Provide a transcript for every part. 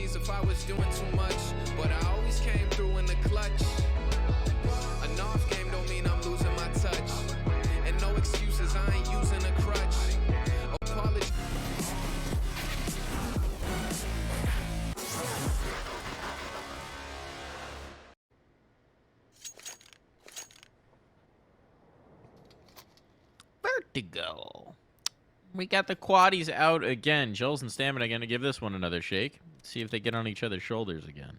apologies if I was doing too much, but I always came through in the clutch. A off game don't mean I'm losing my touch, and no excuses, I ain't using a crutch. Apologies. Vertigo. We got the quaddies out again. Jules and Stamina going to give this one another shake. See if they get on each other's shoulders again.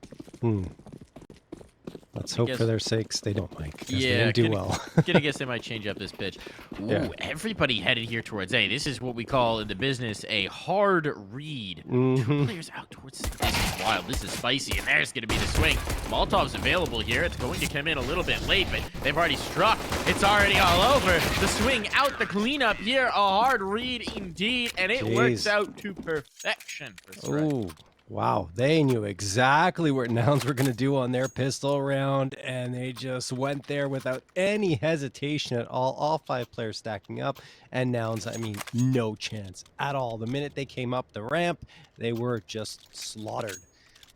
Let's hope for their sakes they don't, Mike. Because Yeah, they didn't do well. Gonna guess they might change up this pitch. Ooh, Yeah. Everybody headed here towards A. This is what we call in the business a hard read. Two players out towards C. This is wild. This is spicy, and there's gonna be the swing. Molotov's available here. It's going to come in a little bit late, but they've already struck. It's already all over. The swing out, the cleanup here. A hard read indeed, and it works out to perfection for Strife. Ooh. Wow, they knew exactly what Nouns were going to do on their pistol round, and they just went there without any hesitation at all 5 players stacking up, and Nouns, I mean, no chance at all. The minute they came up the ramp, they were just slaughtered.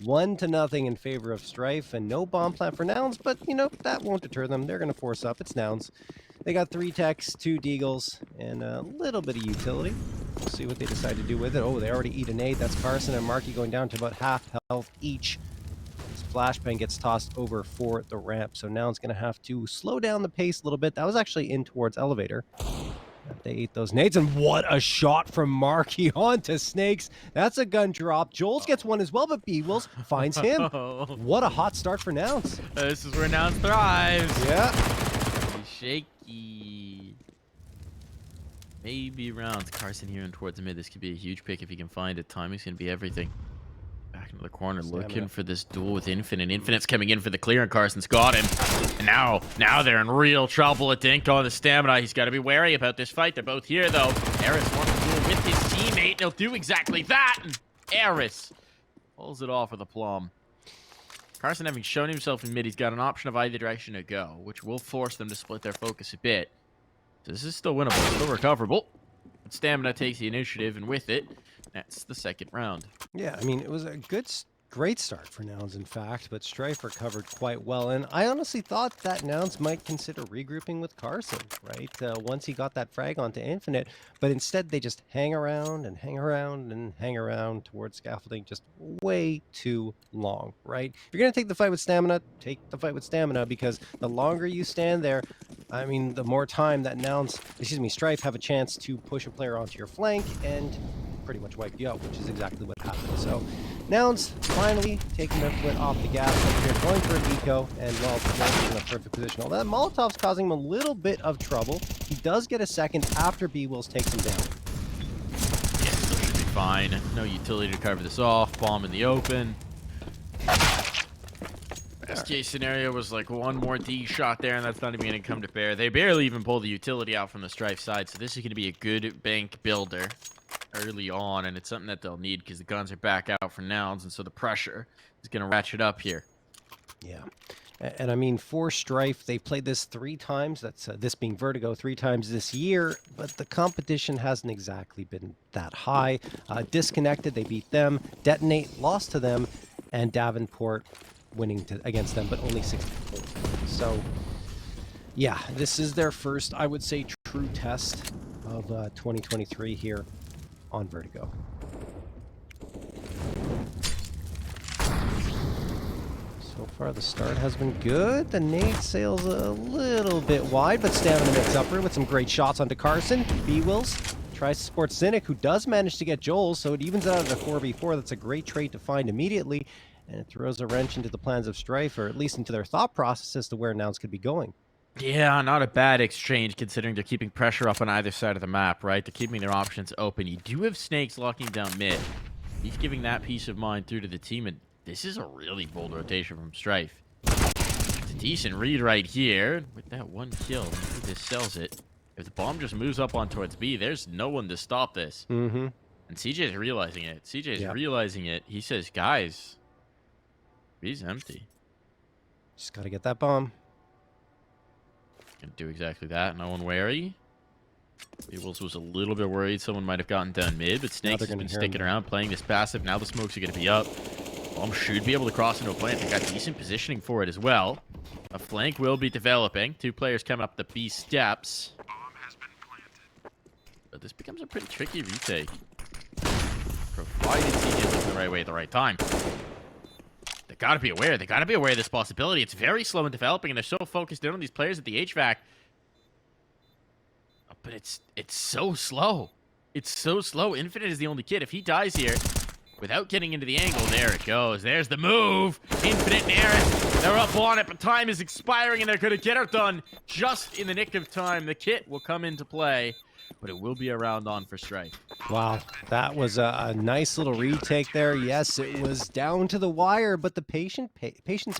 1-0 in favor of Strife, and no bomb plant for Nouns, but, you know, that won't deter them. They're going to force up. It's Nouns. They got 3 techs, 2 deagles, and a little bit of utility. We'll see what they decide to do with it. Oh, they already eat a nade. That's Carson and Marky going down to about half health each. This flashbang gets tossed over for the ramp, so now it's going to have to slow down the pace a little bit. That was actually in towards elevator. They ate those nades, and what a shot from Marky onto Snakes. That's a gun drop. Joel's gets one as well, but B-Wills finds him. What a hot start for Nouns. This is where Nouns thrives. Yeah. Shaky. Maybe rounds. Carson here and towards the mid. This could be a huge pick if he can find it. Timing's going to be everything. Back into the corner, looking for this duel with Infinite. Infinite's coming in for the clear, and Carson's got him. And now they're in real trouble. A dink on the Stamina. He's got to be wary about this fight. They're both here, though. Eris wants to duel with his teammate. He'll do exactly that. And Eris pulls it off with a plum. Carson, having shown himself in mid, he's got an option of either direction to go, which will force them to split their focus a bit. So this is still winnable, still recoverable. But Stamina takes the initiative, and with it, that's the second round. Yeah, I mean, it was a great start for Nouns, in fact, but Strife recovered quite well. And I honestly thought that Nouns might consider regrouping with Carson, right? Once he got that frag onto Infinite, but instead they just hang around and hang around and hang around towards scaffolding just way too long, right? If you're going to take the fight with Stamina, take the fight with Stamina, because the longer you stand there, I mean, the more time that Strife have a chance to push a player onto your flank and pretty much wipe you out, which is exactly what happened. So Nouns finally taking their foot off the gas over here, going for an eco, and well, Joel's in a perfect position. Although Molotov's causing him a little bit of trouble. He does get a second after B-Wills takes him down. Yeah, still should be fine. No utility to cover this off. Bomb in the open. Best case scenario was like one more D shot there, and that's not even going to come to bear. They barely even pull the utility out from the Strife side, so this is going to be a good bank builder early on, and it's something that they'll need because the guns are back out for Nouns, and so the pressure is going to ratchet up here. Yeah. And I mean, for Strife, they played this 3 times. That's this being Vertigo 3 times this year, but the competition hasn't exactly been that high. Disconnected, they beat them. Detonate, lost to them, and Davenport winning against them, but only 64. So, yeah, this is their first, I would say, true test of 2023 here on Vertigo. So far, the start has been good. The nade sails a little bit wide, but Stamina makes up for it with some great shots onto Carson. B-Wills tries to support Cynic, who does manage to get Joel, so it evens out at a 4v4. That's a great trade to find immediately, and it throws a wrench into the plans of Strife, or at least into their thought process as to where Nouns could be going. Yeah, not a bad exchange considering they're keeping pressure up on either side of the map, right? They're keeping their options open. You do have Snakes locking down mid. He's giving that peace of mind through to the team, and this is a really bold rotation from Strife. It's a decent read right here. With that 1 kill, this sells it. If the bomb just moves up on towards B, there's no one to stop this. And CJ's realizing it. CJ's realizing it. He says, guys, B's empty. Just got to get that bomb. Gonna do exactly that. No one wary. B-Wills was a little bit worried someone might have gotten down mid, but Snakes has been sticking around, playing this passive. Now the smokes are going to be up. Bomb should be able to cross into a plant. They got decent positioning for it as well. A flank will be developing. 2 players coming up the B steps. But this becomes a pretty tricky retake. Provided CJ looks the right way at the right time. They gotta be aware. They gotta be aware of this possibility. It's very slow in developing, and they're so focused in on these players at the HVAC. But it's so slow. It's so slow. Infinite is the only kid. If he dies here, without getting into the angle, there it goes. There's the move. Infinite and Aris, they're up on it, but time is expiring, and they're going to get it done just in the nick of time. The kit will come into play, but it will be a round on for Strife. Wow, that was a nice little retake there. Yes, it was down to the wire, but the patience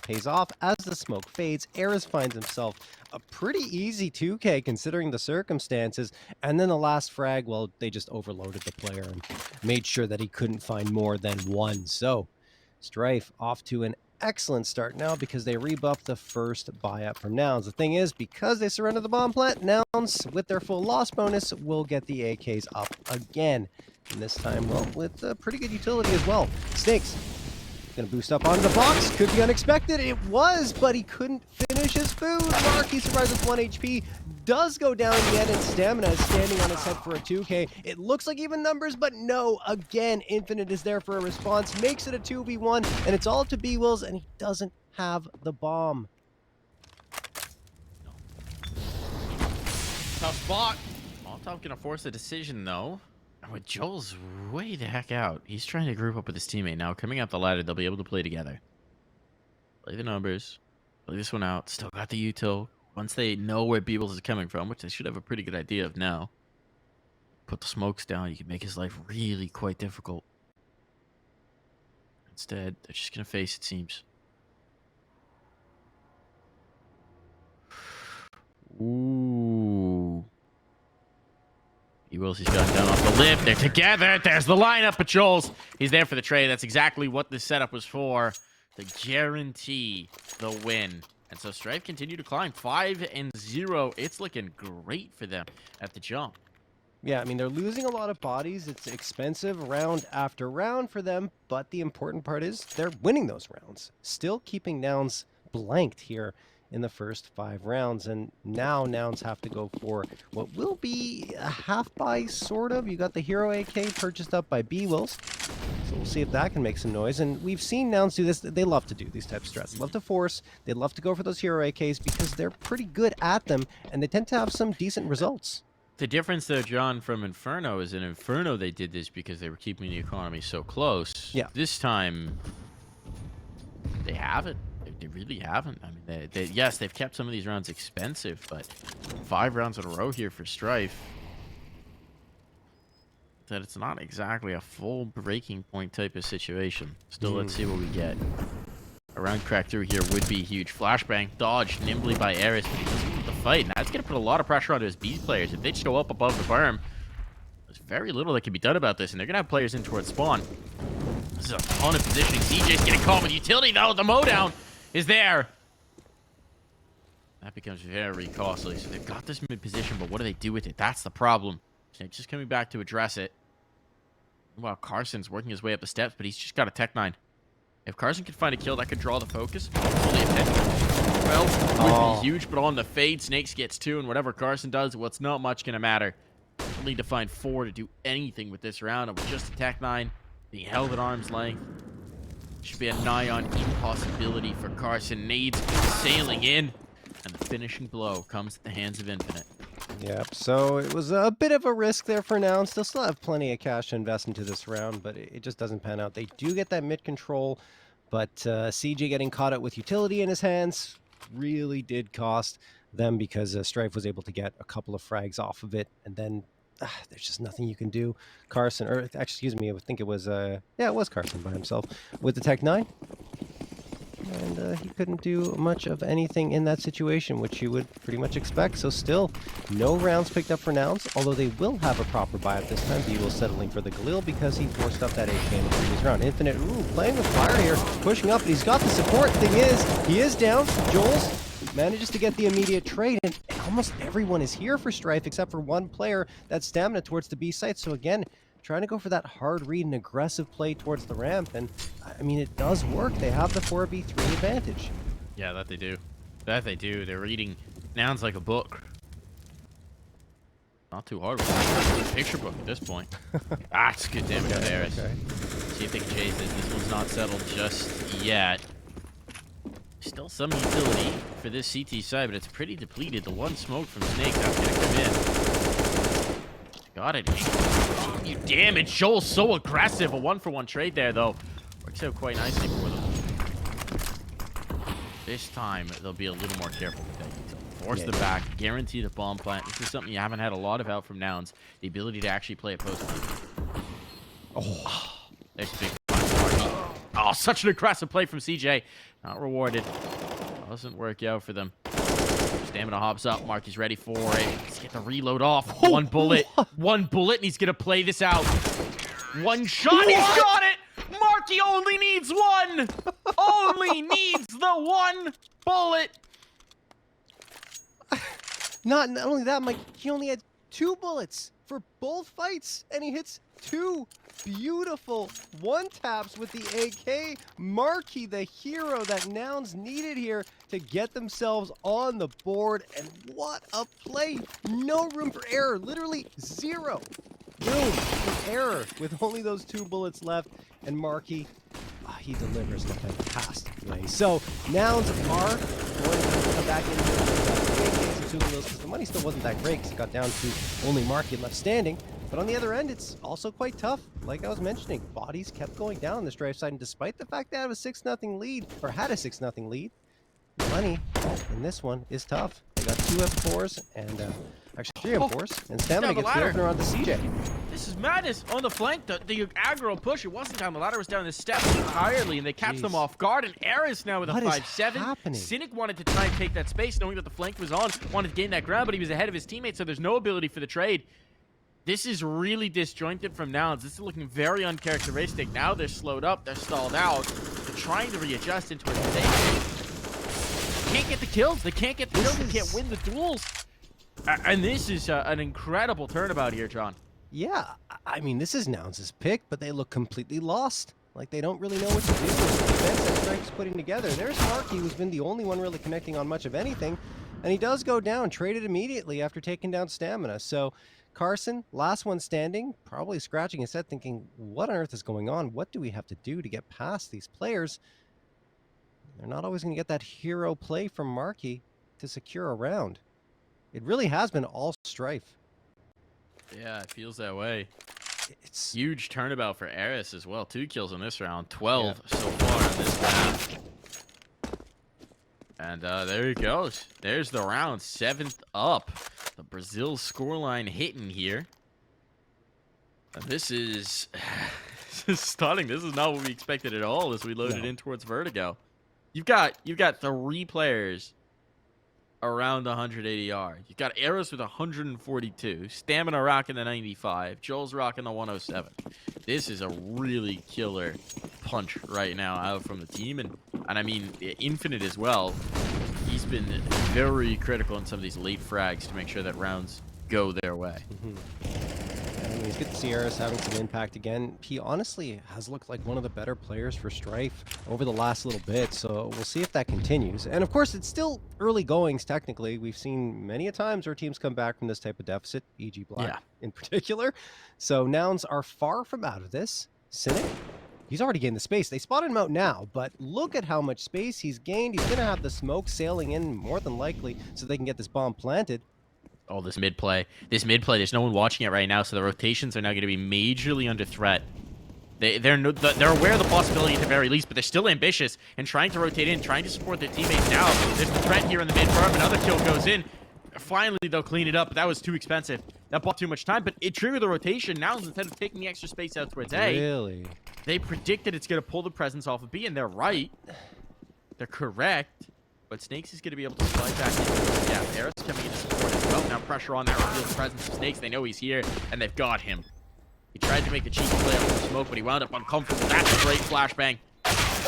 pays off as the smoke fades. Aris finds himself a pretty easy 2K considering the circumstances. And then the last frag, well, they just overloaded the player and made sure that he couldn't find more than one. So Strife off to an excellent start now because they rebuffed the first buy-up from Nouns. The thing is, because they surrendered the bomb plant, Nouns, with their full loss bonus, will get the AKs up again. And this time, well, with a pretty good utility as well. Snakes gonna boost up onto the box. Could be unexpected. It was, but he couldn't finish his food. Mark, he survives with 1 HP. Does go down in the end, and Stamina is standing on his head for a 2K. It looks like even numbers, but no. Again, Infinite is there for a response. Makes it a 2v1, and it's all up to B-Wills, and he doesn't have the bomb. Tough spot. Molotov gonna force a decision, though. With Joel's way the heck out. He's trying to group up with his teammate now. Coming up the ladder, they'll be able to play together. Play the numbers. Play this one out. Still got the util. Once they know where B-Wills is coming from, which they should have a pretty good idea of now. Put the smokes down. You can make his life really quite difficult. Instead, they're just going to face, it seems. Ooh. B-Wills, he's gotten down off the lip. They're together. There's the lineup, but Joel's, he's there for the trade. That's exactly what this setup was for. To guarantee the win. And so Strife continue to climb 5-0. It's looking great for them at the jump. Yeah, I mean, they're losing a lot of bodies. It's expensive round after round for them, but the important part is they're winning those rounds. Still keeping Nouns blanked here in the first 5 rounds, and now Nouns have to go for what will be a half buy, sort of. You got the Hero AK purchased up by B-Wills, so we'll see if that can make some noise. And we've seen Nouns do this. They love to do these types of strats. They love to force. They love to go for those Hero AKs because they're pretty good at them, and they tend to have some decent results. The difference, though, John, from Inferno is in Inferno they did this because they were keeping the economy so close. Yeah. This time, they haven't. They really haven't. I mean, yes, they've kept some of these rounds expensive, but 5 rounds in a row here for Strife. That it's not exactly a full breaking point type of situation. Still, let's see what we get. A round crack through here would be huge. Flashbang dodged nimbly by Aris, but he doesn't get the fight. And that's going to put a lot of pressure onto his B players. If they show up above the berm, there's very little that can be done about this, and they're going to have players in towards spawn. This is a ton of positioning. CJ's getting caught with utility, though. The mowdown is there. That becomes very costly. So they've got this mid position, but what do they do with it? That's the problem. They're just coming back to address it. Meanwhile, Carson's working his way up the steps, but he's just got a Tech 9. If Carson can find a kill, that could draw the focus. Only a 10. Well, would be huge, but on the fade, Snakes gets 2, and whatever Carson does, well, it's not much going to matter. They'll need to find 4 to do anything with this round, and with just a Tech 9 being held at arm's length, should be a nigh-on impossibility for Carson. Nades sailing in, and the finishing blow comes at the hands of Infinite. Yep, so it was a bit of a risk there for Nouns. They'll still have plenty of cash to invest into this round, but it just doesn't pan out. They do get that mid control, but CJ getting caught up with utility in his hands really did cost them because Strife was able to get a couple of frags off of it, and then there's just nothing you can do. Carson, or excuse me, I think it was, yeah, it was Carson by himself with the Tech 9. And he couldn't do much of anything in that situation, which you would pretty much expect. So still, no rounds picked up for Nouns, although they will have a proper buy-up this time. B-Will settling for the Galil because he forced up that AK in the previous round. Infinite, ooh, playing with fire here, pushing up, but he's got the support. Thing is, he is down. Joel's manages to get the immediate trade, and almost everyone is here for Strife except for one player. That's Stamina towards the B site. So again, trying to go for that hard read and aggressive play towards the ramp, and I mean, it does work. They have the 4v3 advantage. Yeah, that they do. That they do. They're reading Nouns like a book. Not too hard. Picture book at this point. It's good damage on Eris. Okay. See if they can chase this. This one's not settled just yet. Still some utility for this CT side, but it's pretty depleted. The one smoke from Snake, that's going to come in. Got it. You damage. Joel's so aggressive. A 1-for-1 trade there, though. Works out quite nicely for them. This time, they'll be a little more careful with that. Force the back, guarantee the bomb plant. This is something you haven't had a lot of out from Nouns. The ability to actually play a post. Oh, there's a big party. Oh, such an aggressive play from CJ. Not rewarded. Doesn't work out for them. Stamina hops up. Marky's ready for it. Let's get the reload off. One bullet. One bullet, and he's going to play this out. One shot. He's got it. Marky only needs one. Only needs the one bullet. Not only that, Mike, he only had 2 bullets for both fights, and he hits 2 beautiful one-taps with the AK. Marky, the hero that Nouns needed here to get themselves on the board, and what a play. No room for error, literally 0 room for error with only those 2 bullets left, and Marky, he delivers in a fantastic way. So Nouns are going to come back into because the money still wasn't that great because it got down to only Marky left standing. But on the other end, it's also quite tough. Like I was mentioning, bodies kept going down on the Strife side, and despite the fact they had a 6-0 lead, or had a 6-0 lead, the money in this one is tough. They got 2 M4s and actually 3 M4s, and Stamina gets the opener onto CJ. This is madness. On the flank, the aggro push, it wasn't down the ladder, it was down the steps entirely, and they catch them off guard. And Eris now with a 5-7. Cynic wanted to try and take that space, knowing that the flank was on, wanted to gain that ground, but he was ahead of his teammates, so there's no ability for the trade. This is really disjointed from Nouns. This is looking very uncharacteristic. Now they're slowed up, they're stalled out, they're trying to readjust into a state. They can't get the kills, they can't get the kills, they can't win the duels. And this is an incredible turnabout here, John. Yeah, I mean, this is Nouns' pick, but they look completely lost. Like, they don't really know what to do with the defense that Strike's putting together. There's Marky, who's been the only one really connecting on much of anything, and he does go down, traded immediately after taking down Stamina. So Carson, last one standing, probably scratching his head thinking, what on earth is going on? What do we have to do to get past these players? They're not always going to get that hero play from Marky to secure a round. It really has been all Strife. Yeah, it feels that way. It's huge turnabout for Eris as well. 2 kills in this round, 12 so far in this round. And there he goes. There's the round, 7th up. The Brazil scoreline hitting here. And this is stunning. This is not what we expected at all as we loaded in towards Vertigo. You've got 3 players around 180 yards. You've got Eris with 142, Stamina rocking the 95, Joel's rocking the 107. This is a really killer punch right now out from the team, and I mean Infinite as well. He's been very critical in some of these late frags to make sure that rounds go their way. I mean, it's good to see Eris having some impact again. He honestly has looked like one of the better players for Strife over the last little bit, so we'll see if that continues. And of course, it's still early goings technically. We've seen many a times where teams come back from this type of deficit, e.g. Black in particular. So Nouns are far from out of this. Cynic, he's already gained the space. They spotted him out now, but look at how much space he's gained. He's going to have the smoke sailing in more than likely so they can get this bomb planted. Oh, this mid play. There's no one watching it right now, so the rotations are now going to be majorly under threat. They're aware of the possibility at the very least, but they're still ambitious and trying to rotate in, trying to support their teammates now. There's the threat here in the mid farm. Another kill goes in. Finally, they'll clean it up, but that was too expensive. That bought too much time, but it triggered the rotation. Now, instead of taking the extra space out towards A, really? They predicted it's going to pull the presence off of B, and they're right. They're correct. But Snakes is going to be able to slide back in. Yeah, Eris coming in to support as well. Now pressure on that revealed presence of Snakes. They know he's here, and they've got him. He tried to make the cheeky play off the smoke, but he wound up uncomfortable. That's a great flashbang.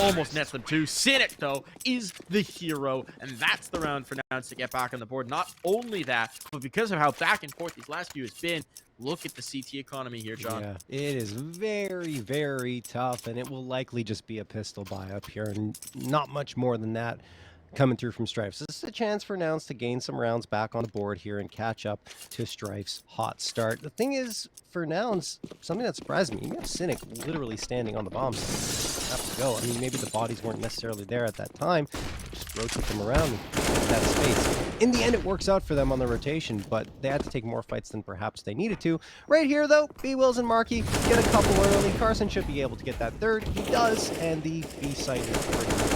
almost nets them too. Cynic, though, is the hero, and that's the round for Nouns to get back on the board. Not only that, but because of how back and forth these last few has been, look at the CT economy here, John. Yeah, it is very, very tough, and it will likely just be a pistol buy up here, and not much more than that coming through from Strife. So this is a chance for Nouns to gain some rounds back on the board here and catch up to Strife's hot start. The thing is, for Nouns, something that surprised me, you have Cynic literally standing on the bombs. Have to go. I mean, maybe the bodies weren't necessarily there at that time. Just rotate them around and get that space. In the end, it works out for them on the rotation, but they had to take more fights than perhaps they needed to. Right here, though, B-Wills and Marky get a couple early. Carson should be able to get that third. He does, and the B site is pretty much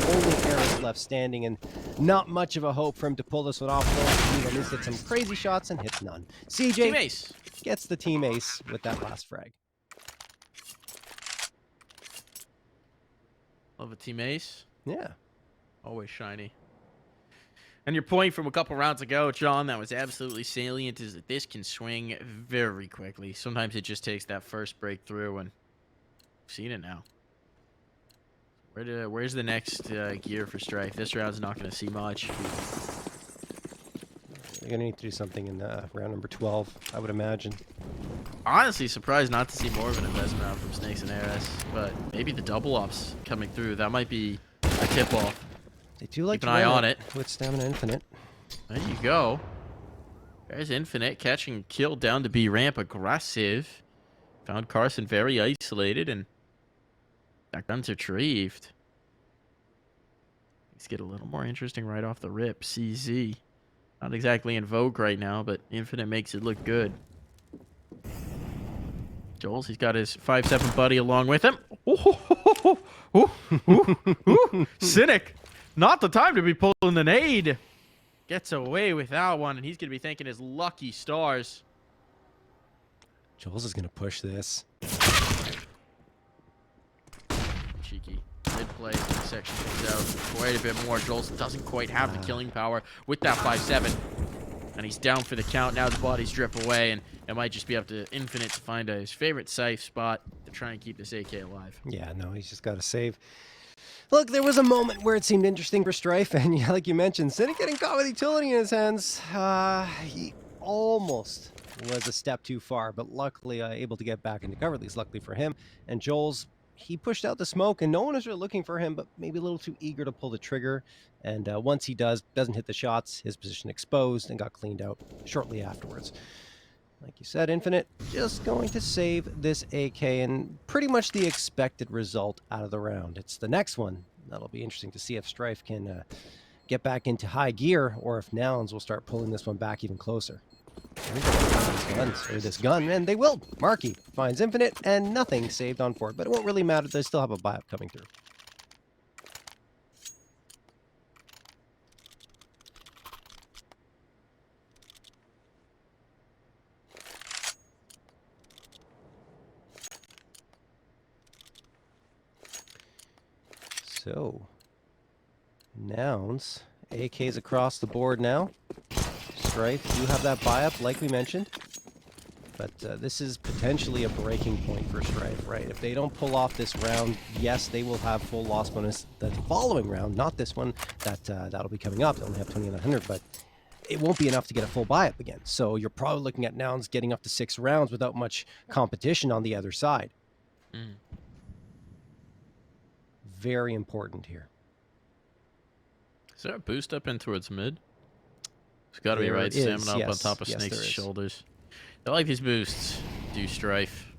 the only Aris left standing, and not much of a hope for him to pull this one off. He at least hit some crazy shots and hits none. CJ Team ace gets the team ace with that last frag. Love a team ace. Yeah. Always shiny. And your point from a couple rounds ago, John, that was absolutely salient, is that this can swing very quickly. Sometimes it just takes that first breakthrough, and we've seen it now. Where's the next gear for Strife? This round's not going to see much. They're going to need to do something in round number 12, I would imagine. Honestly, surprised not to see more of an investment round from Snakes and Aris, but maybe the double ops coming through. That might be a tip-off. They do like Keep to an eye run on it. With Stamina Infinite. There you go. There's Infinite catching kill down to B ramp. Aggressive. Found Carson very isolated, and that gun's retrieved. Things get a little more interesting right off the rip. CZ. Not exactly in vogue right now, but Infinite makes it look good. Joel's, he's got his 5-7 buddy along with him. Cynic. Not the time to be pulling the nade. Gets away with that one, and he's going to be thanking his lucky stars. Jules is going to push this. Cheeky. Mid-play section comes out quite a bit more. Jules doesn't quite have the killing power with that 5-7. And he's down for the count. Now the bodies drip away, and it might just be up to Infinite to find his favorite safe spot to try and keep this AK alive. Yeah, no, he's just got to save. Look, there was a moment where it seemed interesting for Strife, and yeah, like you mentioned, Cynic getting caught with utility in his hands. He almost was a step too far, but luckily able to get back into cover, at least luckily for him. And Joel's, he pushed out the smoke, and no one was really looking for him, but maybe a little too eager to pull the trigger. And once he doesn't hit the shots, his position exposed and got cleaned out shortly afterwards. Like you said, Infinite just going to save this AK, and pretty much the expected result out of the round. It's the next one that'll be interesting to see if Strife can get back into high gear, or if Nouns will start pulling this one back even closer. This gun, and they will. Marky finds Infinite, and nothing saved on board, but it won't really matter. They still have a buy-up coming through. So, Nouns, AKs across the board now. Strife, you have that buy-up, like we mentioned. But this is potentially a breaking point for Strife, right? If they don't pull off this round, yes, they will have full loss bonus the following round, not this one. That'll be coming up. They'll only have 2,900, but it won't be enough to get a full buy-up again. So you're probably looking at Nouns getting up to 6 rounds without much competition on the other side. Very important here. Is there a boost up in towards mid? It's got to be right. Stamina up on top of Snake's shoulders. I like these boosts. Do Strife.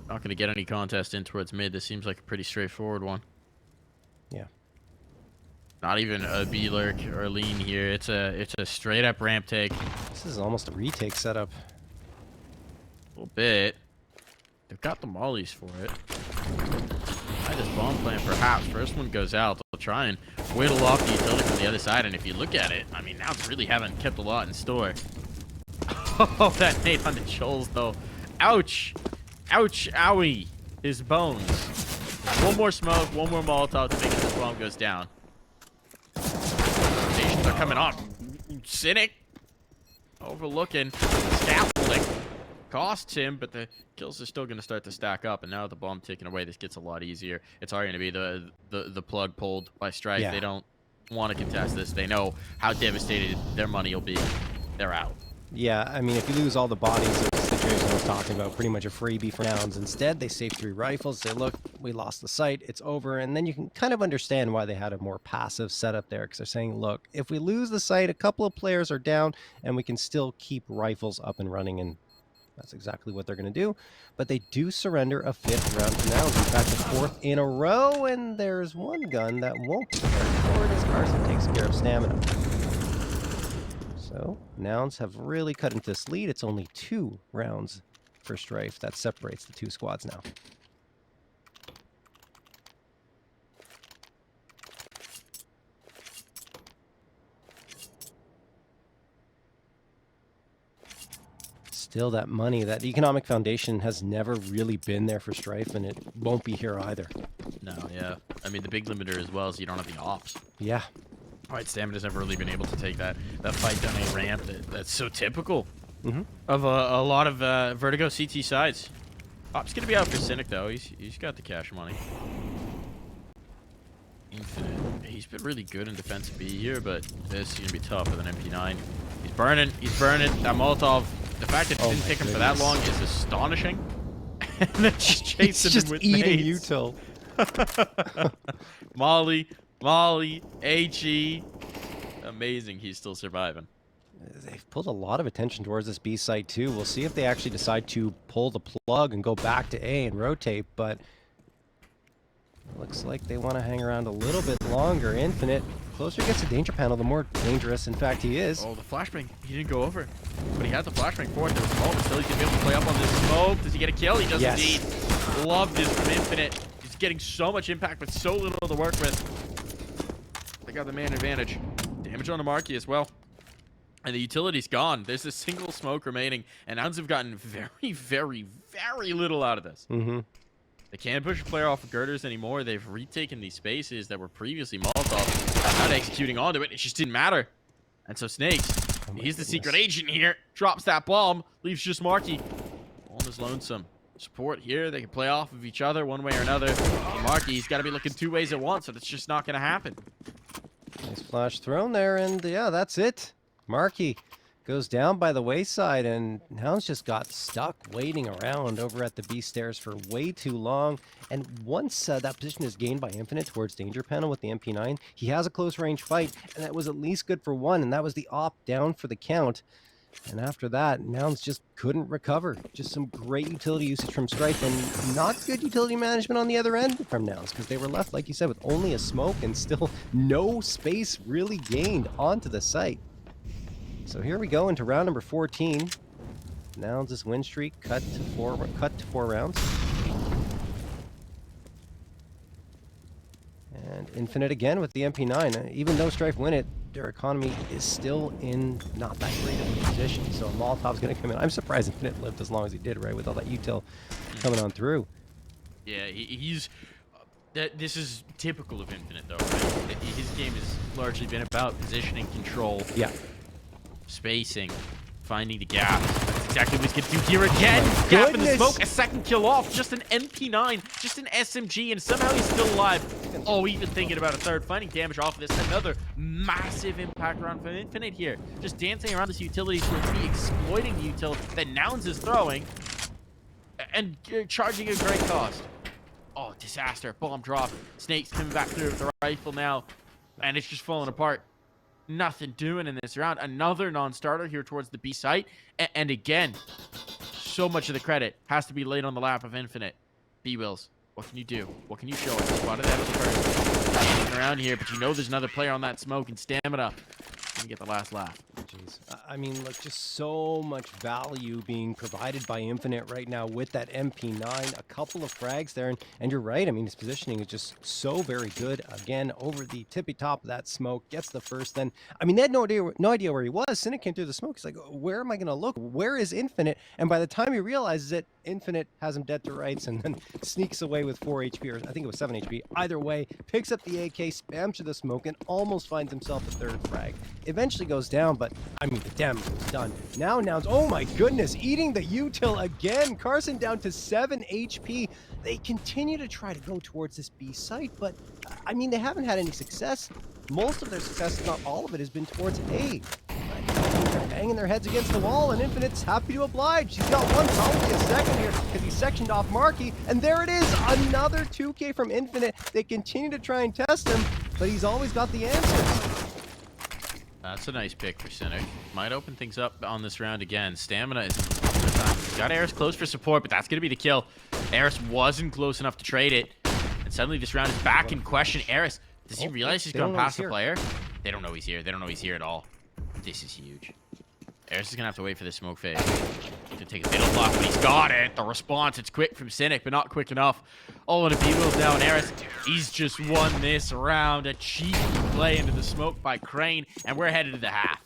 Not going to get any contest in towards mid. This seems like a pretty straightforward one. Yeah. Not even a B lurk or a lean here. It's a straight up ramp take. This is almost a retake setup. A little bit. They've got the mollies for it. Try this bomb plan perhaps. First one goes out. They'll try and whittle off the utility from the other side. And if you look at it, I mean, now really haven't kept a lot in store. Oh, that nade on the Choles though. Ouch. Ouch. Owie. His bones. One more smoke, one more Molotov to make sure this bomb goes down. Stations are coming up. Cynic. Overlooking. Scaffolding. costs him, but the kills are still going to start to stack up. And now with the bomb taken away, this gets a lot easier. It's already going to be the plug pulled by Strife. Yeah. They don't want to contest this. They know how devastated their money will be. They're out. Yeah, I mean, if you lose all the bodies, it's the situation I was talking about, pretty much a freebie for Nouns. Instead, they save 3 rifles, say, look, we lost the site, it's over. And then you can kind of understand why they had a more passive setup there, because they're saying, look, if we lose the site, a couple of players are down, and we can still keep rifles up and running, and that's exactly what they're going to do. But they do surrender a 5th round to Nouns, in fact, the 4th in a row, and there's one gun that won't be carried forward as Carson takes care of Stamina. So, Nouns have really cut into this lead. It's only 2 rounds for Strife. That separates the 2 squads now. Still, that money, that economic foundation has never really been there for Strife, and it won't be here either. No, yeah. I mean, the big limiter as well is you don't have the ops. Yeah. Right, Stamina's never really been able to take that fight down a ramp that's so typical of a lot of Vertigo CT sides. Op's gonna be out for Cynic though. He's got the cash money. Infinite. He's been really good in defense B here, but this is gonna be tough with an MP9. He's burning. That Molotov. The fact that it didn't take him for that long is astonishing. And then just chasing him with eating nades. util. Molly, HE. Amazing, he's still surviving. They've pulled a lot of attention towards this B site too. We'll see if they actually decide to pull the plug and go back to A and rotate, but looks like they want to hang around a little bit longer. Infinite, closer he gets to danger panel, the more dangerous, in fact, he is. Oh, the flashbang. He didn't go over. But he had the flashbang for it. There was a moment still. He's going to be able to play up on this smoke. Does he get a kill? He does indeed. Love this from Infinite. He's getting so much impact, but so little to work with. They got the man advantage. Damage on the marquee as well. And the utility's gone. There's a single smoke remaining. And Nouns have gotten very, very, very little out of this. They can't push a player off of girders anymore. They've retaken these spaces that were previously Molotov. Not executing onto it. It just didn't matter. And so Snakes, he's the secret agent here. Drops that bomb. Leaves just Marky. On his lonesome. Support here. They can play off of each other one way or another. And Marky, he's got to be looking 2 ways at once, so that's just not going to happen. Nice flash thrown there, and yeah, that's it. Marky goes down by the wayside, and Nouns just got stuck waiting around over at the B stairs for way too long. And once that position is gained by Infinite towards danger panel with the MP9, he has a close range fight, and that was at least good for 1, and that was the op down for the count. And after that, Nouns just couldn't recover. Just some great utility usage from Strife, and not good utility management on the other end from Nouns, because they were left, like you said, with only a smoke and still no space really gained onto the site. So here we go into round number 14. Nouns' win streak cut to 4 rounds. And Infinite again with the MP9. Even though Strife win it, their economy is still in not that great of a position. So Molotov's going to come in. I'm surprised Infinite lived as long as he did, right, with all that util coming on through. Yeah, he's... this is typical of Infinite, though, right? His game has largely been about positioning, control. Yeah. Spacing, finding the gaps. That's exactly what he's going to do here again. Gap in the smoke, a second kill off. Just an MP9, just an SMG, and somehow he's still alive. Oh, even thinking about a third. Finding damage off of this. Another massive impact round from Infinite here. Just dancing around this utility to be exploiting the utility that Nouns is throwing and charging a great cost. Oh, disaster. Bomb drop. Snakes coming back through with the rifle now, and it's just falling apart. Nothing doing in this round. Another non-starter here towards the B site. And again, so much of the credit has to be laid on the lap of Infinite. B-Wills, what can you do? What can you show us? Spotted that at the first. Standing around here, but you know there's another player on that smoke, and Stamina can get the last laugh. Jeez. I mean, look, just so much value being provided by Infinite right now with that MP9, a couple of frags there, and you're right. I mean, his positioning is just so very good. Again, over the tippy top of that smoke, gets the first. Then, I mean, they had no idea where he was. Cynic came through the smoke. He's like, where am I going to look? Where is Infinite? And by the time he realizes it, Infinite has him dead to rights and then sneaks away with 4 HP, or I think it was 7 HP. Either way, picks up the AK, spams through the smoke, and almost finds himself a third frag. Eventually goes down, but I mean, the Damn, done. Now Nouns, oh my goodness, eating the util again. Carson down to 7 HP. They continue to try to go towards this B site, but I mean, they haven't had any success. Most of their success, if not all of it, has been towards A. They're banging their heads against the wall, and Infinite's happy to oblige. He's got one, probably a second here, because he sectioned off Marky, and there it is, another 2K from Infinite. They continue to try and test him, but he's always got the answers. That's a nice pick for Cynic. Might open things up on this round again. Stamina is... got Eris close for support, but that's going to be the kill. Eris wasn't close enough to trade it, and suddenly this round is back in question. Eris, does he realize he's gone past the player? They don't know he's here. They don't know he's here at all. This is huge. Eris is going to have to wait for the smoke phase to take a middle block, but he's got it. The response, it's quick from Cynic, but not quick enough. All in a B-wheels now, and Eris, he's just won this round. A cheap play into the smoke by Crane, and we're headed to the half.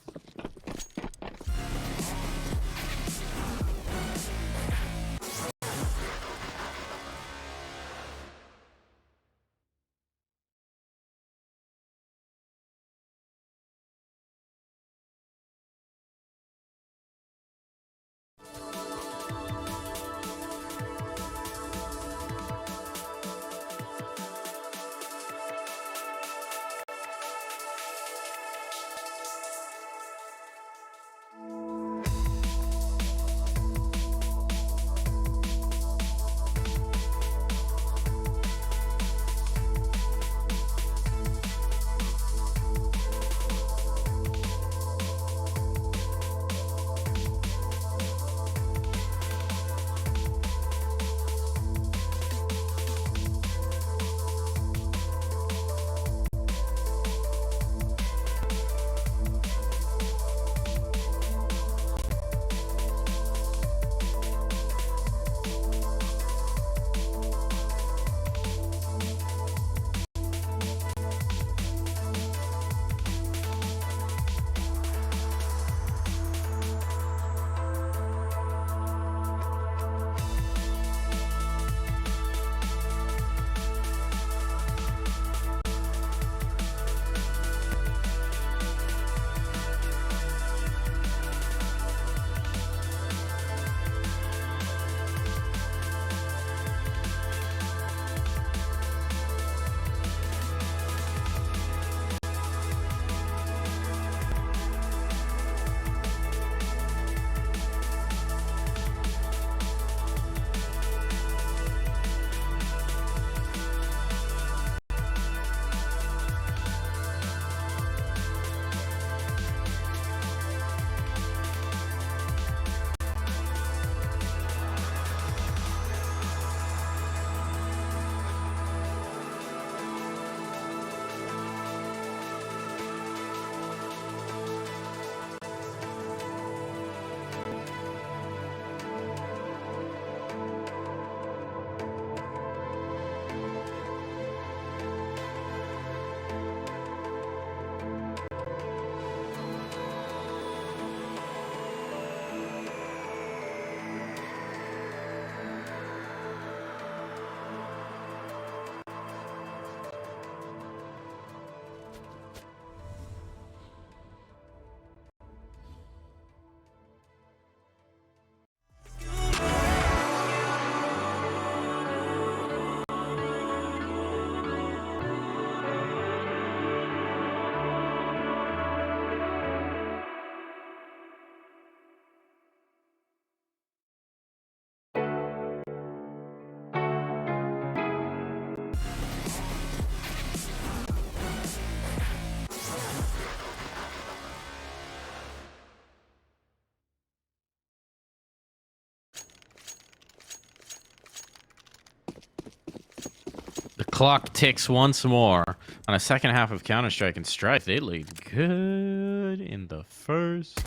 Clock ticks once more on a second half of Counter-Strike and Strife. They lead good in the first.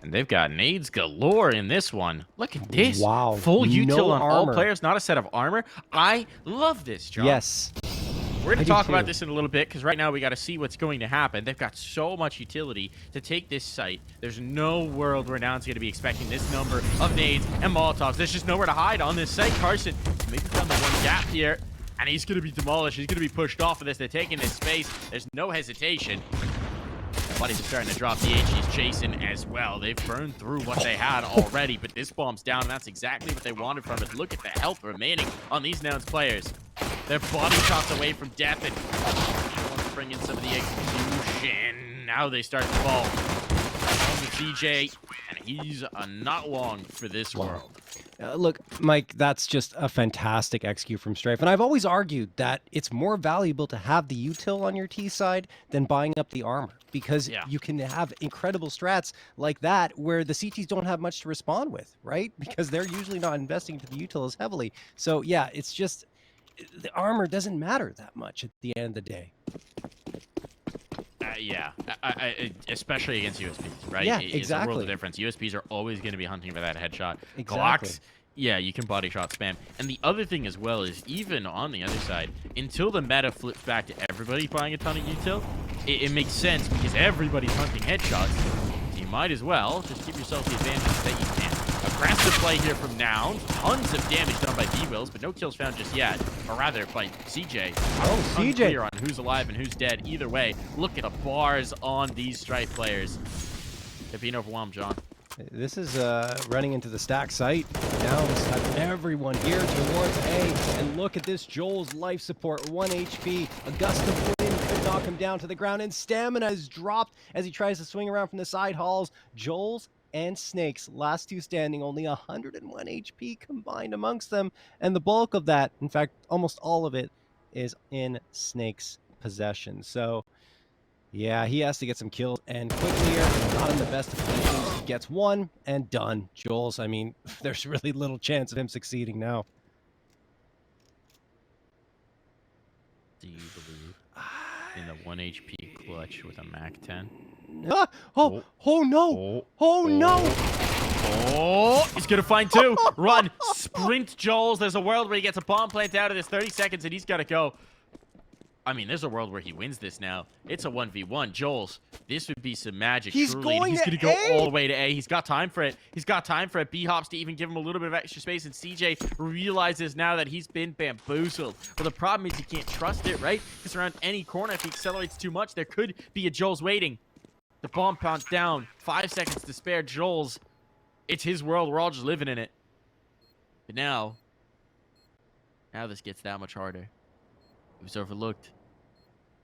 And they've got nades galore in this one. Look at this. Wow. Full util on all armor. players, not a set of armor. I love this, John. Yes. We're going to talk about this in a little bit, because right now we got to see what's going to happen. They've got so much utility to take this site. There's no world where Nouns going to be expecting this number of nades and Molotovs. There's just nowhere to hide on this site. Carson maybe found the one gap here, and he's going to be demolished. He's going to be pushed off of this. They're taking his space. There's no hesitation. Bodies are starting to drop. The HG's chasing as well. They've burned through what they had already, but this bomb's down, and that's exactly what they wanted from it. Look at the health remaining on these Nouns players. They're body shots away from death, and they want to bring in some of the execution. Now they start to fall. On the CJ, and he's not long for this world. Look, Mike, that's just a fantastic XQ from Strife. And I've always argued that it's more valuable to have the util on your T side than buying up the armor. Because you can have incredible strats like that where the CTs don't have much to respond with, right? Because they're usually not investing into the util as heavily. So, yeah, it's just the armor doesn't matter that much at the end of the day. Yeah, especially against USPs, right? Yeah, It's exactly. a world of difference. USPs are always going to be hunting for that headshot. Exactly. Glocks, yeah, you can body shot spam. And the other thing as well is, even on the other side, until the meta flips back to everybody buying a ton of util, it makes sense because everybody's hunting headshots. So you might as well just give yourself the advantage that you can. Aggressive play here from Nouns. Tons of damage done by D-Wills, but no kills found just yet. Or rather, by CJ. Oh, CJ. Unclear on who's alive and who's dead. Either way, look at the bars on these Strife players. They're being overwhelmed, John. This is running into the stack site. Nouns have everyone here towards A. And look at this, Joel's life support, 1 HP. Augusta put in, could knock him down to the ground, and stamina is dropped as he tries to swing around from the side halls. Joel's and Snake's last two standing, only 101 HP combined amongst them. And the bulk of that, in fact, almost all of it, is in Snake's possession. So, yeah, he has to get some kills and quickly here. Not in the best of positions. He gets one and done. Joel's, I mean, there's really little chance of him succeeding now. Do you believe in the 1 HP clutch with a Mac 10? Ah, oh no! Oh no! Oh, he's gonna find two. Run, sprint, Joel's. There's a world where he gets a bomb plant out of this 30 seconds, and he's gotta go. I mean, there's a world where he wins this now. It's a 1v1. Joel's, this would be some magic. He's truly. going He's to gonna go A? all the way to A. He's got time for it. He's got time for it. B-hops to even give him a little bit of extra space, and CJ realizes now that he's been bamboozled. But the problem is he can't trust it, right? Because around any corner, if he accelerates too much, there could be a Joel's waiting. The bomb pounds down. 5 seconds to spare. Joel's. It's his world. We're all just living in it. But now this gets that much harder. He was overlooked.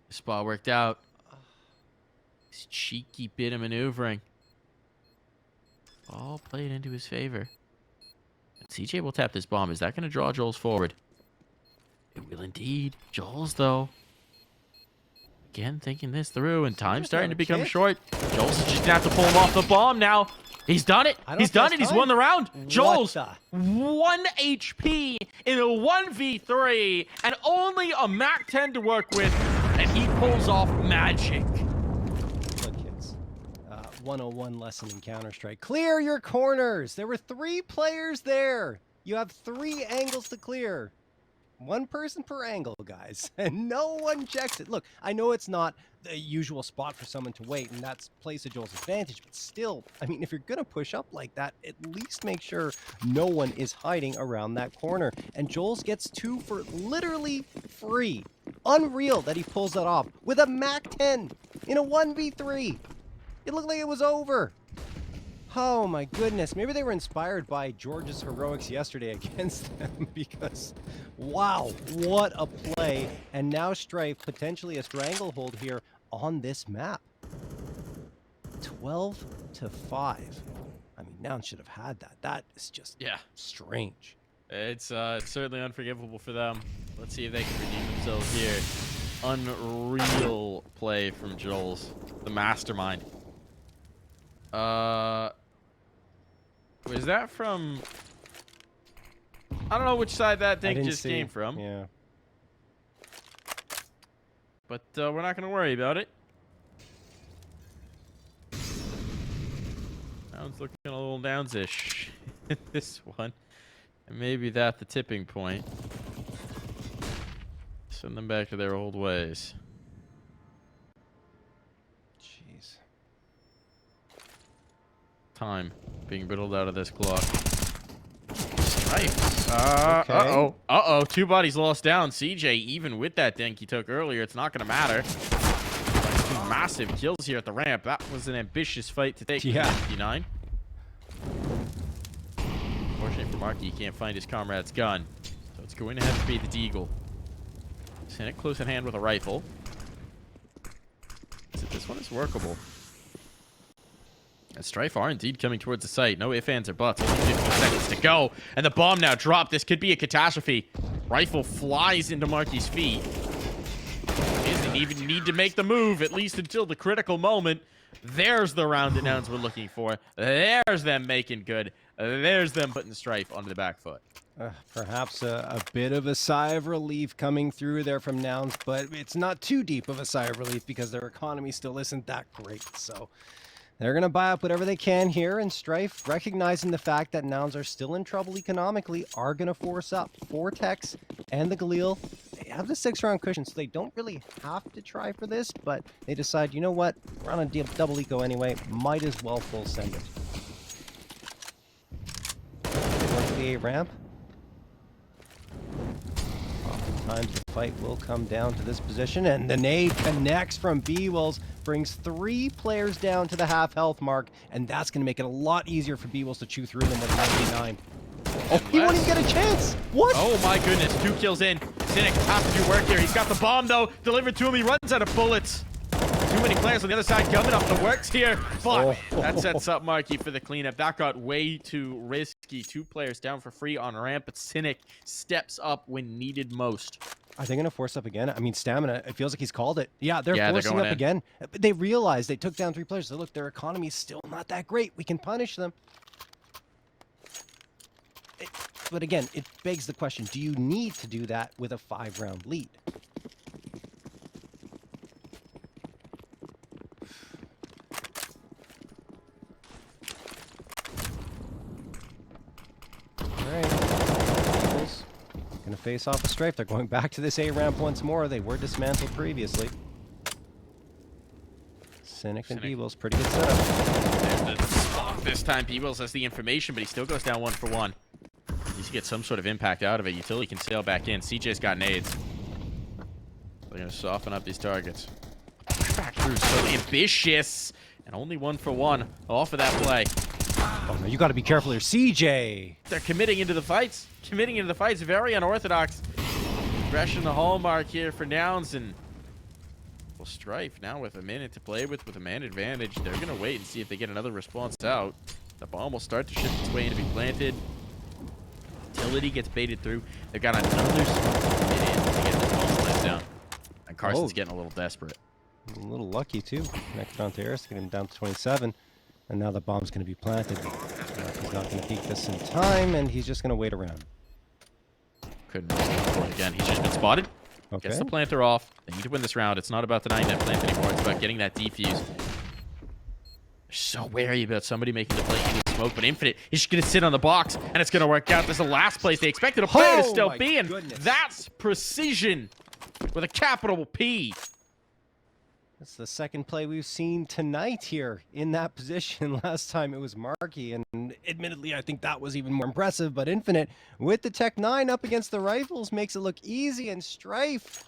The spot worked out. His cheeky bit of maneuvering. All played into his favor. And CJ will tap this bomb. Is that going to draw Joel's forward? It will indeed. Joel's, though. Again, thinking this through, and time's starting to become short. Joel's just going to have to pull him off the bomb now. He's done it. He's done it. He's won the round. Joel's 1 HP in a 1v3 and only a Mac 10 to work with, and he pulls off magic. Look, kids. 101 lesson in Counter-Strike. Clear your corners. There were 3 players there. You have 3 angles to clear. 1 person per angle, guys, and no one checks it. Look, I know it's not the usual spot for someone to wait, and that's plays to Joel's advantage, but still, I mean, if you're going to push up like that, at least make sure no one is hiding around that corner. And Joel's gets 2 for literally free. Unreal that he pulls that off with a Mac 10 in a 1v3. It looked like it was over. Oh my goodness, maybe they were inspired by George's heroics yesterday against them because, wow, what a play. And now Strife potentially a stranglehold here on this map. 12-5. I mean, Nouns should have had that. That is just strange. It's certainly unforgivable for them. Let's see if they can redeem themselves here. Unreal play from Joel's, the mastermind. Was that from... I don't know which side that thing just came from. Yeah. But we're not going to worry about it. Sounds looking a little Downs-ish in this one. And maybe that the tipping point. Send them back to their old ways. Jeez. Time being whittled out of this clock. Strife. Okay. Uh-oh. Uh-oh. 2 bodies lost down. CJ, even with that dink he took earlier, it's not going to matter. massive kills here at the ramp. That was an ambitious fight to take. Yeah. 59. Unfortunately for Marky, he can't find his comrade's gun. So it's going to have to be the Deagle. Cynic close at hand with a rifle. This one is workable. And Strife are indeed coming towards the site. No ifs, ands, or buts. Only 15 seconds to go. And the bomb now dropped. This could be a catastrophe. Rifle flies into Marky's feet. He doesn't even need to make the move, at least until the critical moment. There's the round that Nouns were looking for. There's them making good. There's them putting Strife onto the back foot. Perhaps a bit of a sigh of relief coming through there from Nouns, but it's not too deep of a sigh of relief because their economy still isn't that great. So they're going to buy up whatever they can here, and Strife, recognizing the fact that Nouns are still in trouble economically, are going to force up Vortex and the Galil. They have the 6-round cushion, so they don't really have to try for this, but they decide, you know what, we're on a double eco anyway, might as well full send it. Towards the A ramp. Oftentimes the fight will come down to this position, and the nade connects from B-Wills, brings 3 players down to the half health mark, and that's going to make it a lot easier for B-Wills to chew through them with 99. Oh, he won't even get a chance! What? Oh my goodness, 2 kills in. Cynic has to do work here. He's got the bomb though, delivered to him. He runs out of bullets. Too many players on the other side coming up the works here. Fuck. That sets up Marky for the cleanup. That got way too risky. 2 players down for free on ramp, but Cynic steps up when needed most. Are they going to force up again? I mean, Stamina, it feels like he's called it. Yeah, they're forcing going up in. again. But they realize they took down 3 players. So look, their economy's still not that great. We can punish them. But again, it begs the question, do you need to do that with a 5-round lead? Going to face off a Strife. They're going back to this A ramp once more. They were dismantled previously. Cynic and B-Wills, pretty good setup. There's the spot this time. B-Wills has the information, but he still goes down 1 for 1. He needs to get some sort of impact out of it. Utility can sail back in. CJ's got nades. They're going to soften up these targets. Back through, so ambitious. And only 1 for 1 off of that play. Oh no, you got to be careful here. CJ! They're committing into the fights. Committing into the fights. Very unorthodox. Aggression, the hallmark here for Nouns. And well, Strife now with a minute to play with a man advantage. They're going to wait and see if they get another response out. The bomb will start to shift its way into being planted. Utility gets baited through. They've got another smoke to get in to get this bomb placed down. And Carson's getting a little desperate. A little lucky too. Connected onto Eris, get him down to 27. And now the bomb's going to be planted. He's not going to peek this in time, and he's just going to wait around. Couldn't really go for it again. He's just been spotted. Okay. Gets the planter off. They need to win this round. It's not about denying that plant anymore. It's about getting that defuse. They're so wary about somebody making the play into smoke, but Infinite is just going to sit on the box, and it's going to work out. This is the last place they expected a player to still be, and that's precision with a capital P. That's the second play we've seen tonight here in that position. Last time it was Marky, and admittedly, I think that was even more impressive. But Infinite, with the Tech 9 up against the rifles, makes it look easy, and Strife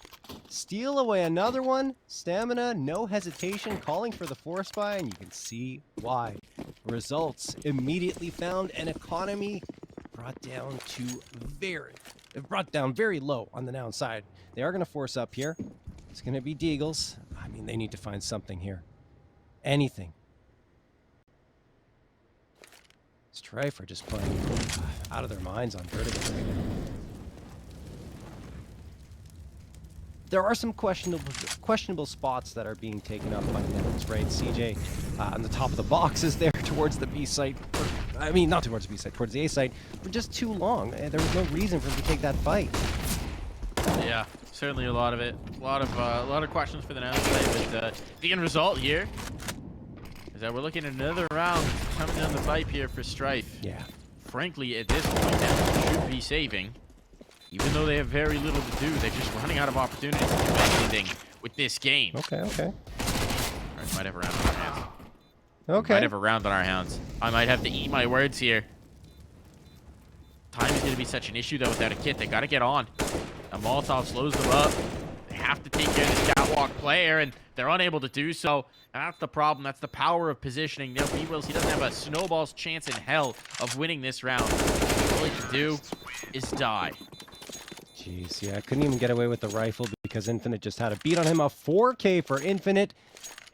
steal away another one. Stamina, no hesitation, calling for the force buy, and you can see why. Results immediately found, and economy brought down very low on the Nouns side. They are going to force up here. It's going to be Deagles. I mean, they need to find something here. Anything. Strife are just playing out of their minds on Vertigo right now. There are some questionable spots that are being taken up by Nouns, right? CJ on the top of the box is there towards the B site. I mean, not towards the B site, towards the A site for just too long. There was no reason for him to take that fight. Yeah, certainly a lot of it. A lot of questions for the Nouns play, but the end result here is that we're looking at another round coming down the pipe here for Strife. Yeah. Frankly, at this point, Nouns should be saving. Even though they have very little to do, they're just running out of opportunities to do anything with this game. Okay. Alright, might have a round on our hands. Okay. Might have a round on our hands. I might have to eat my words here. Time is going to be such an issue, though, without a kit. They got to get on. A Molotov slows them up. They have to take care of this catwalk player, and they're unable to do so. That's the problem. That's the power of positioning. Now, B-Wills, he doesn't have a snowball's chance in hell of winning this round. All he can do is die. Jeez, yeah, couldn't even get away with the rifle because Infinite just had a beat on him. A 4K for Infinite.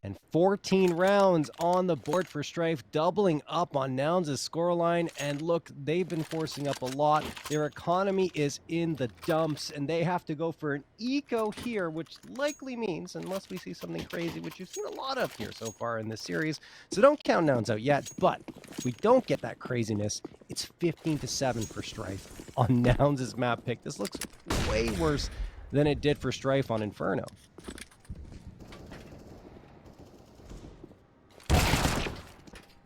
And 14 rounds on the board for Strife, doubling up on Nouns' scoreline. And look, they've been forcing up a lot. Their economy is in the dumps, and they have to go for an eco here, which likely means, unless we see something crazy, which you've seen a lot of here so far in this series. So don't count Nouns out yet, but if we don't get that craziness, it's 15-7 for Strife on Nouns' map pick. This looks way worse than it did for Strife on Inferno.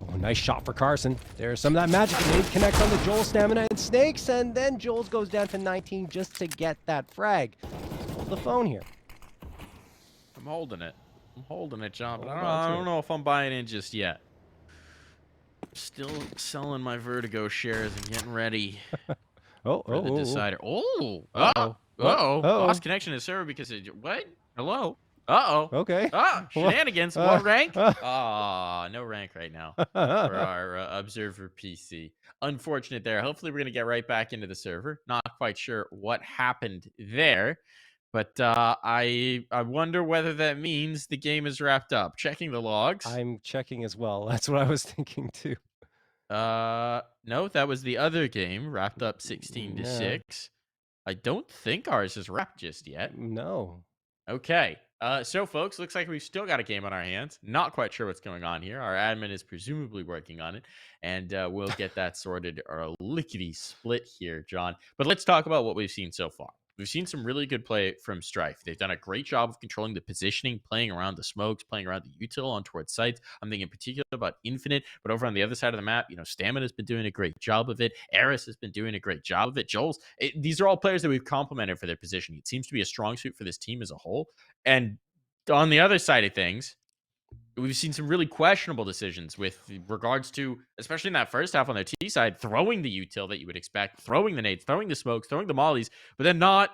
Oh, nice shot for Carson. There's some of that magic grenade connects on the Joel stamina and snakes, and then Joel's goes down to 19 just to get that frag. Hold the phone here. I'm holding it. I'm holding it, John, but Hold I on to don't it. know if I'm buying in just yet. Still selling my Vertigo shares and getting ready for the decider. Uh-oh. Lost connection to server because of what? Hello? Okay. Shenanigans. What rank? No rank right now for our observer PC. Unfortunate there. Hopefully we're gonna get right back into the server. Not quite sure what happened there, but I wonder whether that means the game is wrapped up. Checking the logs. I'm checking as well. That's what I was thinking too. No, that was the other game wrapped up 16-6. I don't think ours is wrapped just yet. No. Okay. So folks, looks like we've still got a game on our hands. Not quite sure what's going on here. Our admin is presumably working on it, and we'll get that sorted or lickety split here, John. But let's talk about what we've seen so far. We've seen some really good play from Strife. They've done a great job of controlling the positioning, playing around the smokes, playing around the util on towards sites. I'm thinking in particular about Infinite, but over on the other side of the map, Stamina's been doing a great job of it. ESL has been doing a great job of it. These are all players that we've complimented for their positioning. It seems to be a strong suit for this team as a whole. And on the other side of things, we've seen some really questionable decisions with regards to, especially in that first half on their T side, throwing the util that you would expect, throwing the nades, throwing the smokes, throwing the mollies, but then not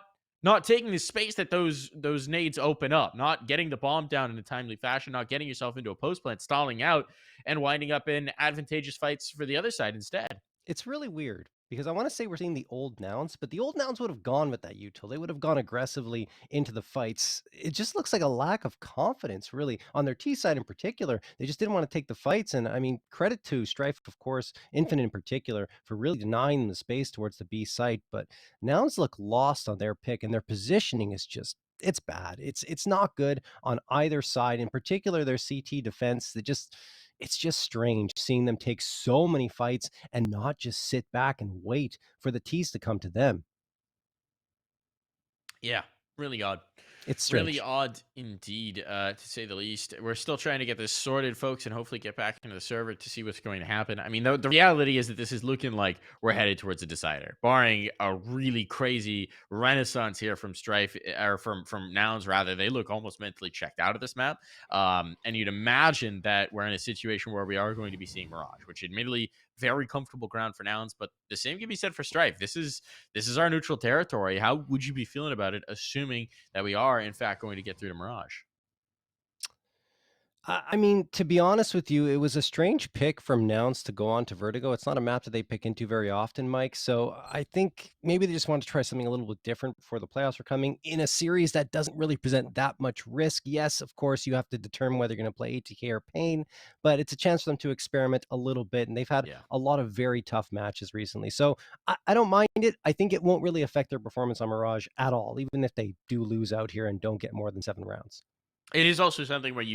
taking the space that those nades open up, not getting the bomb down in a timely fashion, not getting yourself into a post plant, stalling out, and winding up in advantageous fights for the other side instead. It's really weird because I want to say we're seeing the old Nouns, but the old Nouns would have gone with that util. They would have gone aggressively into the fights. It just looks like a lack of confidence, really, on their T side in particular. They just didn't want to take the fights. And I mean, credit to Strife, of course, Infinite in particular, for really denying them the space towards the B site. But Nouns look lost on their pick, and their positioning is just. It's bad. It's not good on either side. In particular, their CT defense. It's just strange seeing them take so many fights and not just sit back and wait for the teas to come to them. Yeah, really odd. It's strange. Really odd indeed, to say the least. We're still trying to get this sorted, folks, and hopefully get back into the server to see what's going to happen. I mean, the reality is that this is looking like we're headed towards a decider, barring a really crazy renaissance here from Strife, or from Nouns, rather. They look almost mentally checked out of this map. And you'd imagine that we're in a situation where we are going to be seeing Mirage, which admittedly very comfortable ground for Nouns, but the same can be said for Strife. This is our neutral territory. How would you be feeling about it, assuming that we are in fact going to get through to Mirage? I mean, to be honest with you, it was a strange pick from Nouns to go on to Vertigo. It's not a map that they pick into very often, Mike. So I think maybe they just wanted to try something a little bit different before the playoffs are coming in a series that doesn't really present that much risk. Yes, of course, you have to determine whether you're going to play ATK or Pain, but it's a chance for them to experiment a little bit. And they've had a lot of very tough matches recently. So I don't mind it. I think it won't really affect their performance on Mirage at all, even if they do lose out here and don't get more than 7 rounds. It is also something where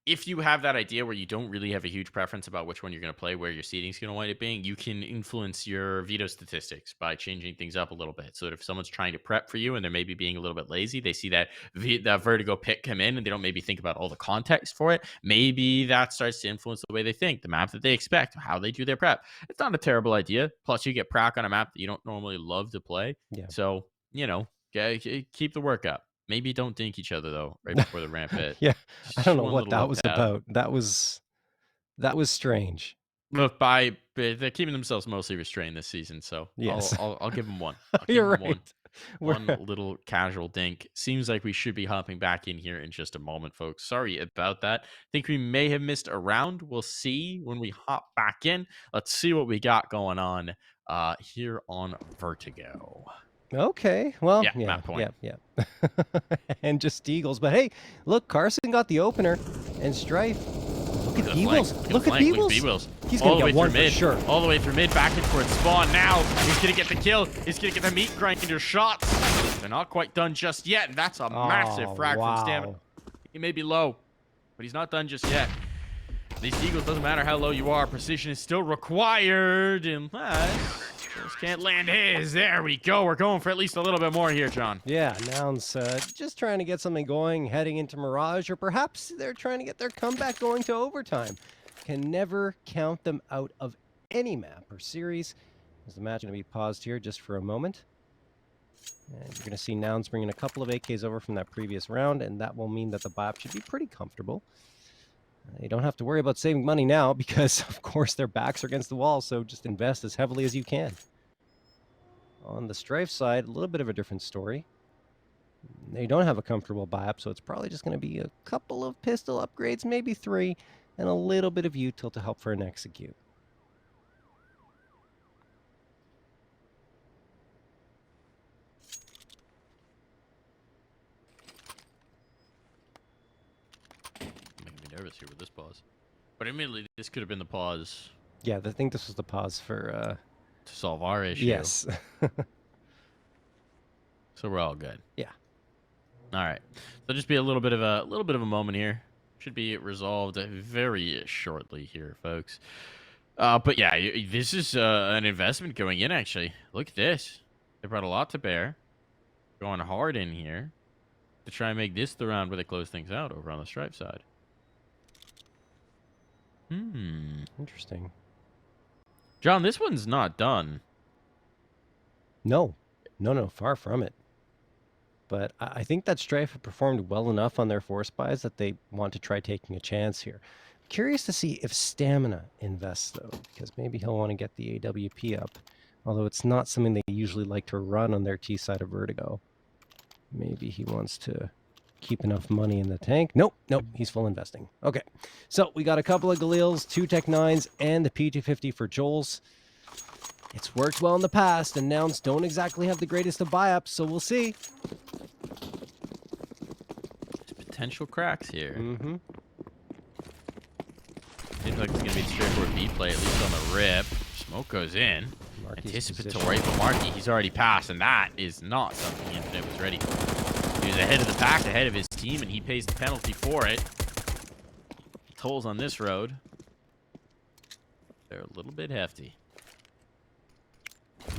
if you have that idea where you don't really have a huge preference about which one you're going to play, where your seating is going to wind up being, you can influence your veto statistics by changing things up a little bit. So that if someone's trying to prep for you and they're maybe being a little bit lazy, they see that Vertigo pick come in and they don't maybe think about all the context for it. Maybe that starts to influence the way they think, the map that they expect, how they do their prep. It's not a terrible idea. Plus, you get prac on a map that you don't normally love to play. Yeah. So, keep the work up. Maybe don't dink each other though right before the ramp hit. Yeah, I don't know One what little that love was tab. about. That was strange. Look, they're keeping themselves mostly restrained this season, so Yes. I'll give them one. You're right. One little casual dink. Seems like we should be hopping back in here in just a moment, folks. Sorry about that. Think we may have missed a round. We'll see when we hop back in. Let's see what we got going on here on Vertigo. Okay, well, Yeah, yeah, map point. yeah. And just Eagles. But hey, look, Carson got the opener, and Strife. Look at Eagles. Look at Beebles. He's going to get one for sure. All the way through mid, back in towards spawn. Now he's going to get the kill. He's going to get the meat grinder shots. They're not quite done just yet. And that's a massive frag from Stamina. He may be low, but he's not done just yet. These Eagles, doesn't matter how low you are, precision is still required. And just can't land his. There we go. We're going for at least a little bit more here, John. Yeah, Nouns just trying to get something going, heading into Mirage, or perhaps they're trying to get their comeback going to overtime. Can never count them out of any map or series. Is the match going to be paused here just for a moment? And you're going to see Nouns bringing a couple of AKs over from that previous round, and that will mean that the buy-up should be pretty comfortable. You don't have to worry about saving money now because, of course, their backs are against the wall, so just invest as heavily as you can. On the Strife side, a little bit of a different story. They don't have a comfortable buy-up, so it's probably just going to be a couple of pistol upgrades, maybe 3, and a little bit of util to help for an execute. Making me nervous here with this pause. But admittedly, this could have been the pause. Yeah, I think this was the pause for... to solve our issue. Yes. So we're all good. Yeah. All right. So just be a little bit of a moment here. Should be resolved very shortly here, folks. But yeah, this is an investment going in. Actually, look at this. They brought a lot to bear. Going hard in here to try and make this the round where they close things out over on the Strife side. Interesting. John, this one's not done. No, far from it. But I think that Strife have performed well enough on their force buys that they want to try taking a chance here. Curious to see if Stamina invests, though, because maybe he'll want to get the AWP up. Although it's not something they usually like to run on their T side of Vertigo. Maybe he wants to keep enough money in the tank. Nope, he's full investing. Okay, so we got a couple of Galils, 2 Tech 9s, and the P250 for Joel's. It's worked well in the past, and Nouns don't exactly have the greatest of buy-ups, so we'll see. There's potential cracks here. Mm-hmm. Seems like it's going to be a straightforward B play, at least on the rip. Smoke goes in. Anticipatory for Marky. He's already passed, and that is not something Infinite was ready for. He was ahead of the pack, ahead of his team, and he pays the penalty for it. Tolls on this road. They're a little bit hefty. I'm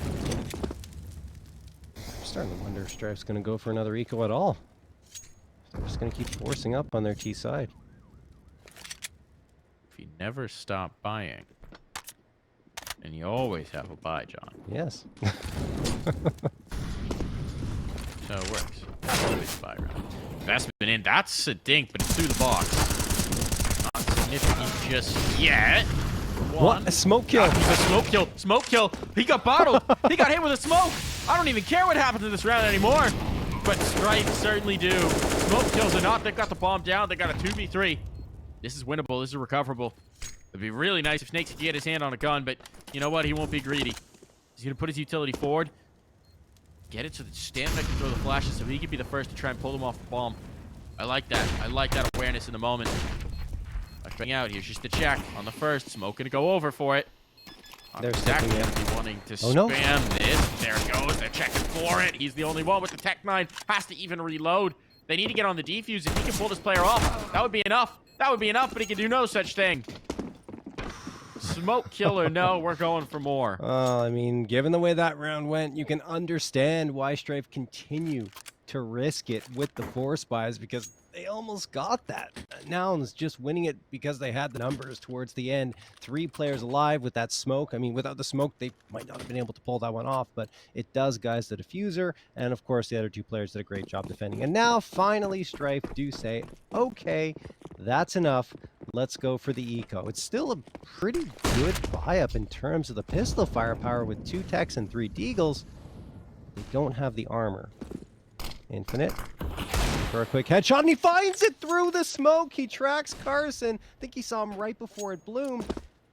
starting to wonder if Strife's going to go for another eco at all. They're just going to keep forcing up on their T side. If you never stop buying, and you always have a buy, John. Yes. So it works. Always buy round. Investment in. That's a dink, but it's through the box. Not significant just yet. What? A smoke kill. A smoke kill. Smoke kill. He got bottled. He got hit with a smoke. I don't even care what happens in this round anymore. But Strife certainly do. Smoke kills or not, they got the bomb down. They got a 2v3. This is winnable. This is recoverable. It'd be really nice if Snakes could get his hand on a gun, but you know what? He won't be greedy. He's going to put his utility forward. Get it so that Stamina can throw the flashes so he can be the first to try and pull them off the bomb. I like that. I like that awareness in the moment. Trying out. Here's just the check on the first. Smoke going to go over for it. They're exactly wanting to spam this. There it goes. They're checking for it. He's the only one with the Tech 9. Has to even reload. They need to get on the defuse. If he can pull this player off, that would be enough. That would be enough, but he can do no such thing. Smoke killer, no, we're going for more. I mean, given the way that round went, you can understand why Strife continue to risk it with the force buys because they almost got that. Nouns just winning it because they had the numbers towards the end. 3 players alive with that smoke. I mean, without the smoke, they might not have been able to pull that one off, but it does, guys, the diffuser. And of course, the other 2 players did a great job defending. And now, finally, Strife do say, okay, that's enough. Let's go for the eco. It's still a pretty good buy-up in terms of the pistol firepower with 2 techs and 3 deagles. They don't have the armor. Infinite. For a quick headshot, and he finds it through the smoke. He tracks Carson. I think he saw him right before it bloomed.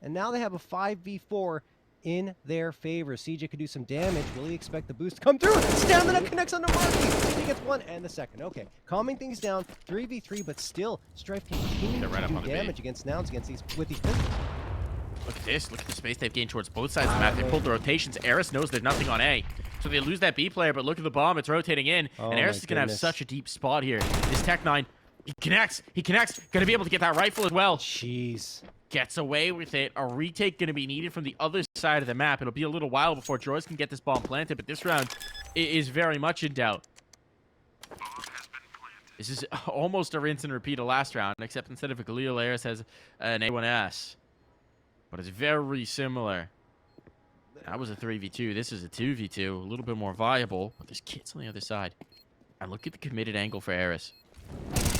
And now they have a 5v4 in their favor. CJ could do some damage. Will he expect the boost to come through? Stamina connects on the Marky. He gets one and the second. Okay, calming things down. 3v3, but still, Strife can continue to do damage against Nouns with these pistols. Look at this. Look at the space they've gained towards both sides of the map. They pulled the rotations. ESL knows there's nothing on A. So they lose that B player, but look at the bomb. It's rotating in. And ESL is going to have such a deep spot here. This Tech9, he connects. He connects. Going to be able to get that rifle as well. Jeez. Gets away with it. A retake going to be needed from the other side of the map. It'll be a little while before Joyce can get this bomb planted, but this round is very much in doubt. This is almost a rinse and repeat of last round, except instead of a Galil, ESL has an A1S. But it's very similar. That was a 3v2. This is a 2v2. A little bit more viable. But there's kits on the other side. And look at the committed angle for ESL.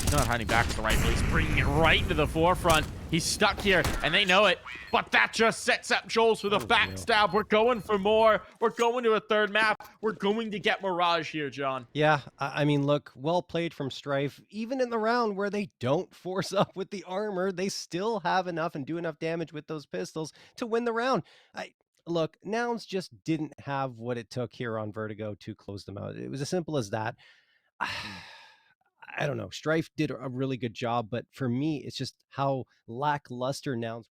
He's not hiding back with the rifle. He's bringing it right into the forefront. He's stuck here, and they know it. But that just sets up Joel's for the backstab. We're going for more. We're going to a third map. We're going to get Mirage here, John. Yeah, I mean, look, well played from Strife. Even in the round where they don't force up with the armor, they still have enough and do enough damage with those pistols to win the round. Look, Nouns just didn't have what it took here on Vertigo to close them out. It was as simple as that. I don't know. Strife did a really good job, but for me, it's just how lackluster Nouns